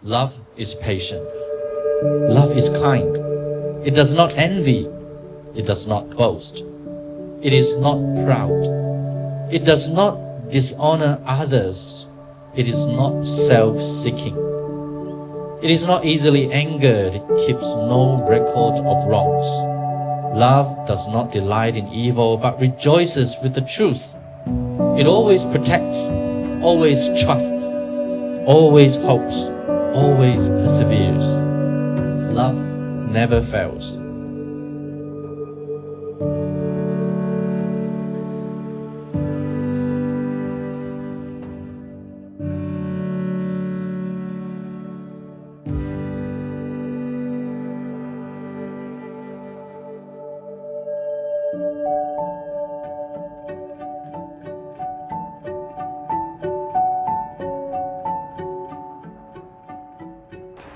Love is patient. Love is kind. It does not envy. It does not boast. It is not proud. It does not dishonor others. It is not self-seeking. It is not easily angered. It keeps no record of wrongs. Love does not delight in evil, but rejoices with the truth. It always protects, always trusts, always hopes, always perseveres. Love never fails.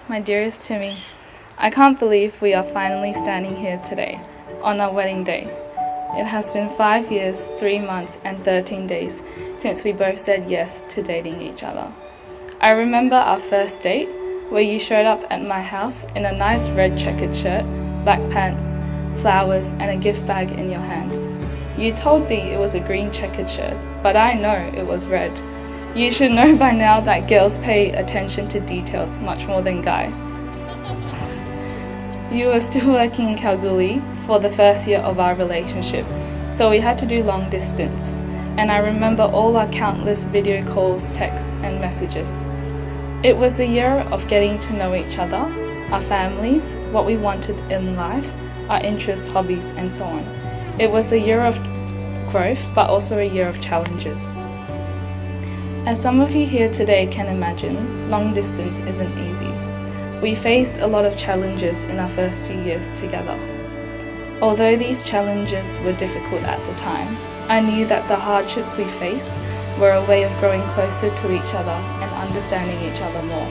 My dearest Timmy, I can't believe we are finally standing here today, on our wedding day. It has been 5 years, 3 months and 13 days since we both said yes to dating each other. I remember our first date, where you showed up at my house in a nice red checkered shirt, black pants, flowers and a gift bag in your hands. You told me it was a green checkered shirt, but I know it was red. You should know by now that girls pay attention to details much more than guys. You were still working in Kalgoorlie for the first year of our relationship, so we had to do long distance, and I remember all our countless video calls, texts and messages. It was a year of getting to know each other, our families, what we wanted in life, our interests, hobbies and so on. It was a year of growth, but also a year of challenges. As some of you here today can imagine, long distance isn't easy. We faced a lot of challenges in our first few years together. Although these challenges were difficult at the time, I knew that the hardships we faced were a way of growing closer to each other and understanding each other more.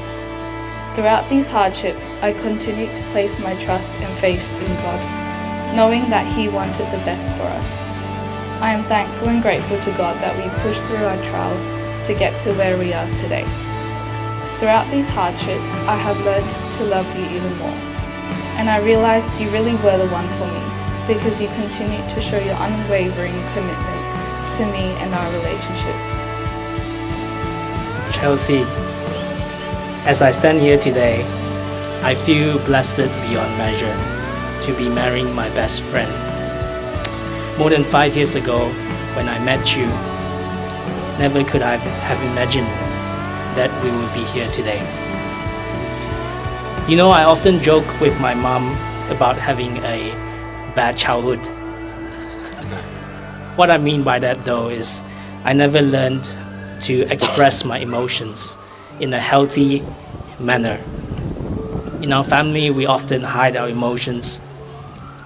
Throughout these hardships, I continued to place my trust and faith in God, knowing that He wanted the best for us. I am thankful and grateful to God that we pushed through our trials to get to where we are today. Throughout these hardships, I have learned to love you even more. And I realized you really were the one for me, because you continued to show your unwavering commitment to me and our relationship. Chelsey, as I stand here today, I feel blessed beyond measure to be marrying my best friend. More than 5 years ago, when I met you, never could I have imagined that we would be here today. You know, I often joke with my mom about having a bad childhood. What I mean by that though is I never learned to express my emotions in a healthy manner. In our family, we often hide our emotions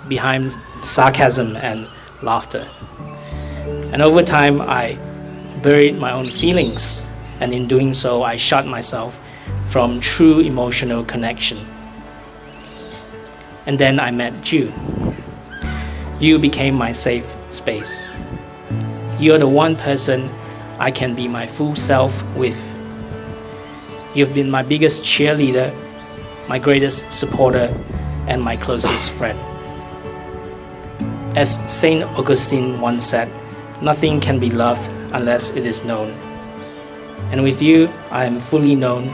behind sarcasm and laughter. And over time, I buried my own feelings, and in doing so, I shut myself from true emotional connection. And then I met you. You became my safe space. You're the one person I can be my full self with. You've been my biggest cheerleader, my greatest supporter, and my closest friend. As Saint Augustine once said, nothing can be loved unless it is known. And with you, I am fully known,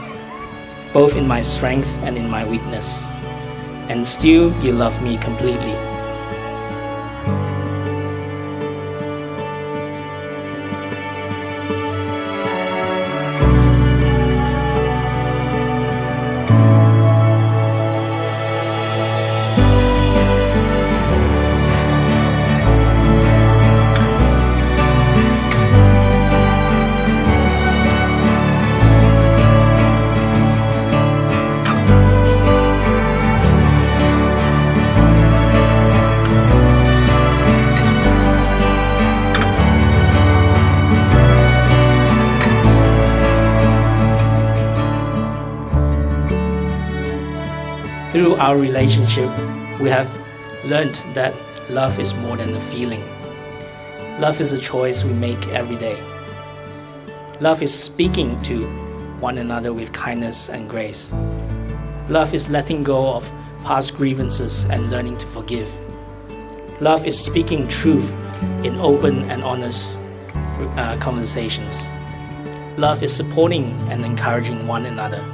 both in my strength and in my weakness. And still, you love me completely. Through our relationship, we have learned that love is more than a feeling. Love is a choice we make every day. Love is speaking to one another with kindness and grace. Love is letting go of past grievances and learning to forgive. Love is speaking truth in open and honest conversations. Love is supporting and encouraging one another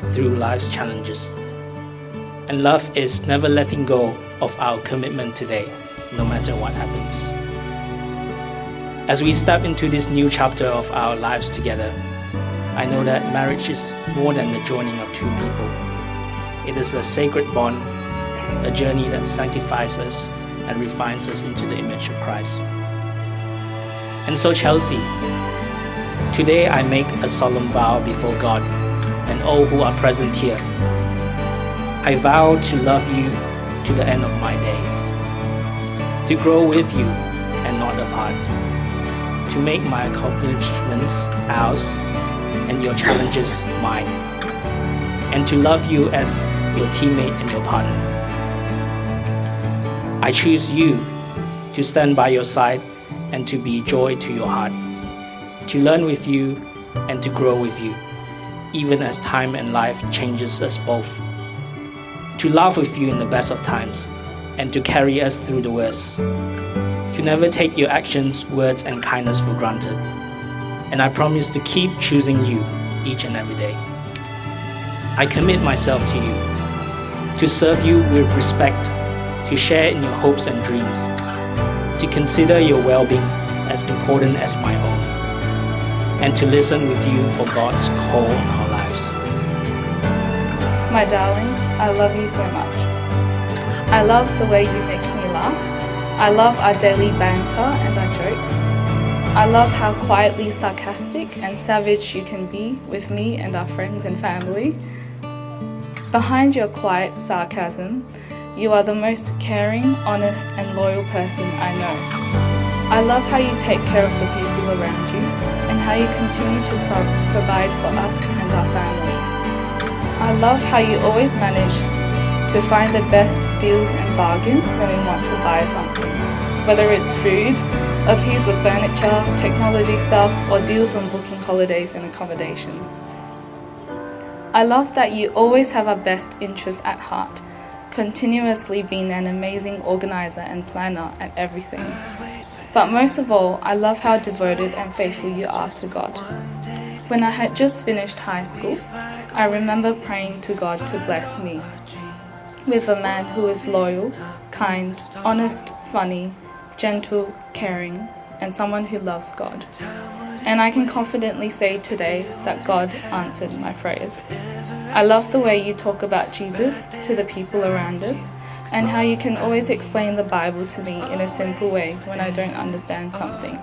through life's challenges. And love is never letting go of our commitment today, no matter what happens. As we step into this new chapter of our lives together, I know that marriage is more than the joining of two people. It is a sacred bond, a journey that sanctifies us and refines us into the image of Christ. And so, Chelsey, today I make a solemn vow before God and all who are present here. I vow to love you to the end of my days, to grow with you and not apart, to make my accomplishments ours and your challenges mine, and to love you as your teammate and your partner. I choose you to stand by your side and to be joy to your heart, to learn with you and to grow with you, even as time and life changes us both, to laugh with you in the best of times and to carry us through the worst, to never take your actions, words, and kindness for granted. And I promise to keep choosing you each and every day. I commit myself to you, to serve you with respect, to share in your hopes and dreams, to consider your well-being as important as my own, and to listen with you for God's call on our lives. My darling, I love you so much. I love the way you make me laugh. I love our daily banter and our jokes. I love how quietly sarcastic and savage you can be with me and our friends and family. Behind your quiet sarcasm, you are the most caring, honest, and loyal person I know. I love how you take care of the people around you and how you continue to provide for us and our families. I love how you always manage to find the best deals and bargains when we want to buy something, whether it's food, a piece of furniture, technology stuff, or deals on booking holidays and accommodations. I love that you always have our best interests at heart, continuously being an amazing organizer and planner at everything. But most of all, I love how devoted and faithful you are to God. When I had just finished high school, I remember praying to God to bless me with a man who is loyal, kind, honest, funny, gentle, caring, and someone who loves God. And I can confidently say today that God answered my prayers. I love the way you talk about Jesus to the people around us, and how you can always explain the Bible to me in a simple way when I don't understand something.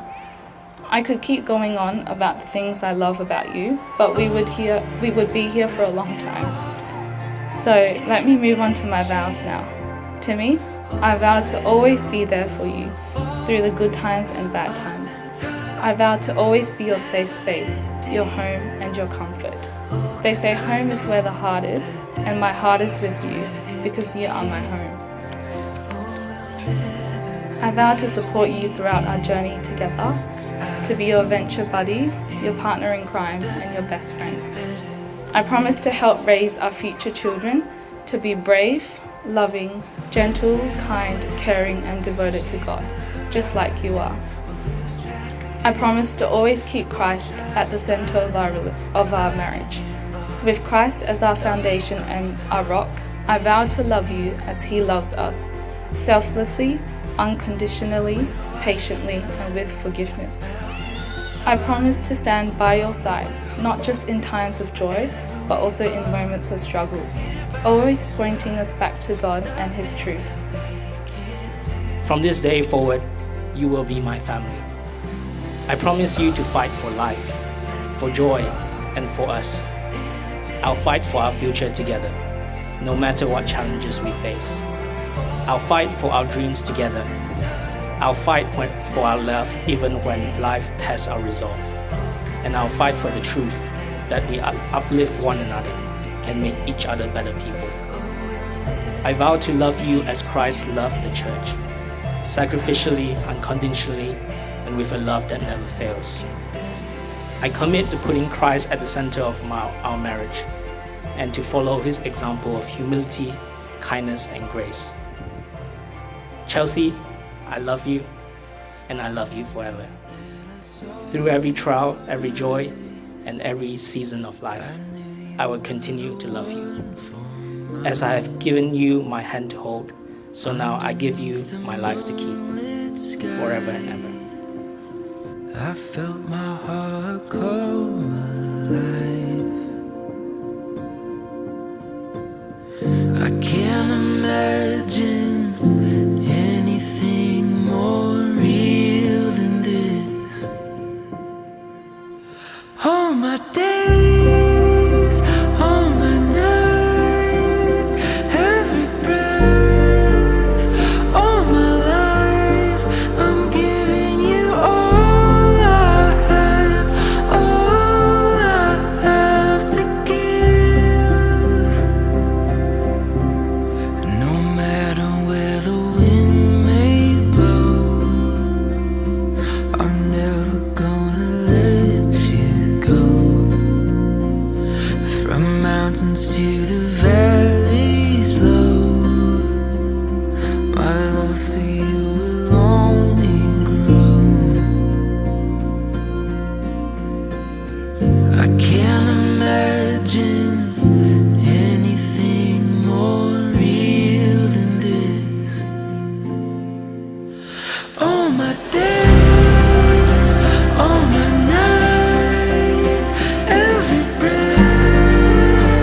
I could keep going on about the things I love about you, but we would be here for a long time. So let me move on to my vows now. Timmy, I vow to always be there for you through the good times and bad times. I vow to always be your safe space, your home and your comfort. They say home is where the heart is, and my heart is with you because you are my home. I vow to support you throughout our journey together, to be your adventure buddy, your partner in crime and your best friend. I promise to help raise our future children to be brave, loving, gentle, kind, caring and devoted to God, just like you are. I promise to always keep Christ at the center of our marriage. With Christ as our foundation and our rock, I vow to love you as He loves us, selflessly, unconditionally, patiently and with forgiveness. I promise to stand by your side, not just in times of joy, but also in moments of struggle, always pointing us back to God and His truth. From this day forward, you will be my family. I promise you to fight for life, for joy, and for us. I'll fight for our future together, no matter what challenges we face. I'll fight for our dreams together. I'll fight for our love even when life tests our resolve. And I'll fight for the truth that we uplift one another and make each other better people. I vow to love you as Christ loved the church, sacrificially, unconditionally, and with a love that never fails. I commit to putting Christ at the center of our marriage and to follow his example of humility, kindness, and grace. Chelsey, I love you, and I love you forever. Through every trial, every joy, and every season of life, I will continue to love you. As I have given you my hand to hold, so now I give you my life to keep, forever and ever. I felt my heart come alive. I can't imagine anything more real than this. All my days, all my nights, every breath, all my life, I'm giving you all I have to give. No matter where the wind may blow, I'm never gonna let you go. From mountains to the valleys low, my love for you will only grow. I can't imagine anything more real than this. All my days, all my nights, every breath,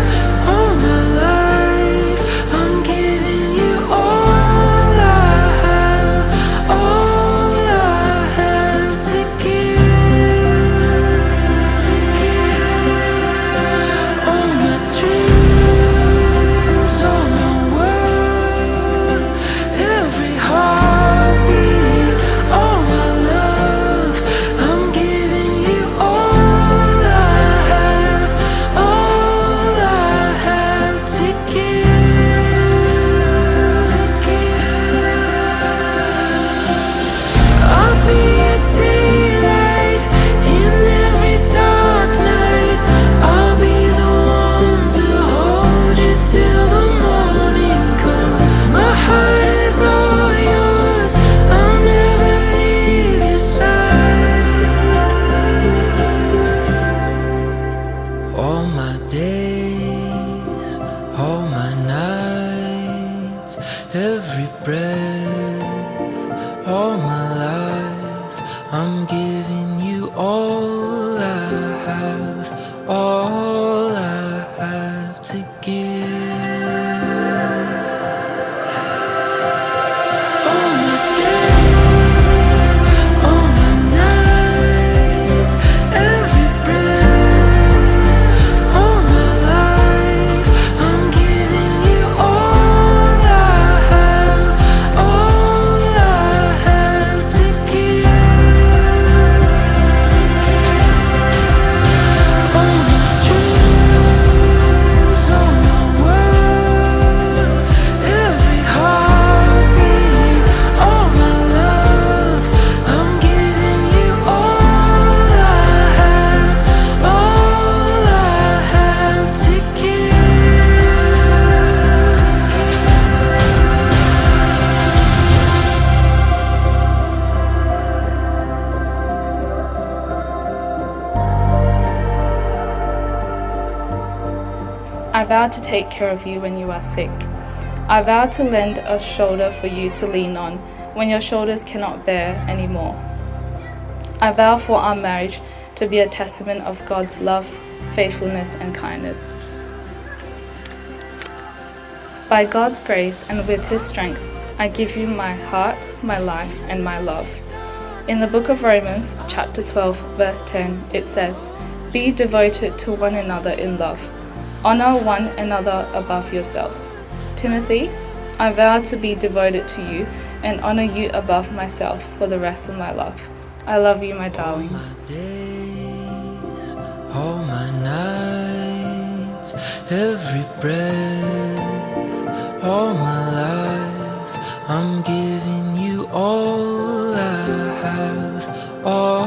all my life, I'm giving you all I have to give. All my dreams, all my world, every heartbeat, all my love, I'm giving you all I have to give. I'll be a daylight in every dark night. I'll be the one to hold you till the morning comes. My heart is all yours, I'll never leave your side. All my days, all my nights, every breath, all my life, I'm giving you all I have to give. All my days, all my nights, every breath, all my life, I'm giving you all I have to give. All my dreams, all my world, every heartbeat, all my love, I'm giving you all I have to I vow to take care of you when you are sick. I vow to lend a shoulder for you to lean on when your shoulders cannot bear anymore. I vow for our marriage to be a testament of God's love, faithfulness, and kindness. By God's grace and with His strength, I give you my heart, my life, and my love. In the book of Romans, chapter 12, verse 10, it says, "Be devoted to one another in love. Honor one another above yourselves." Timothy, I vow to be devoted to you and honor you above myself for the rest of my life. I love you, my darling. All my days, all my nights, every breath, all my life, I'm giving you all I have, all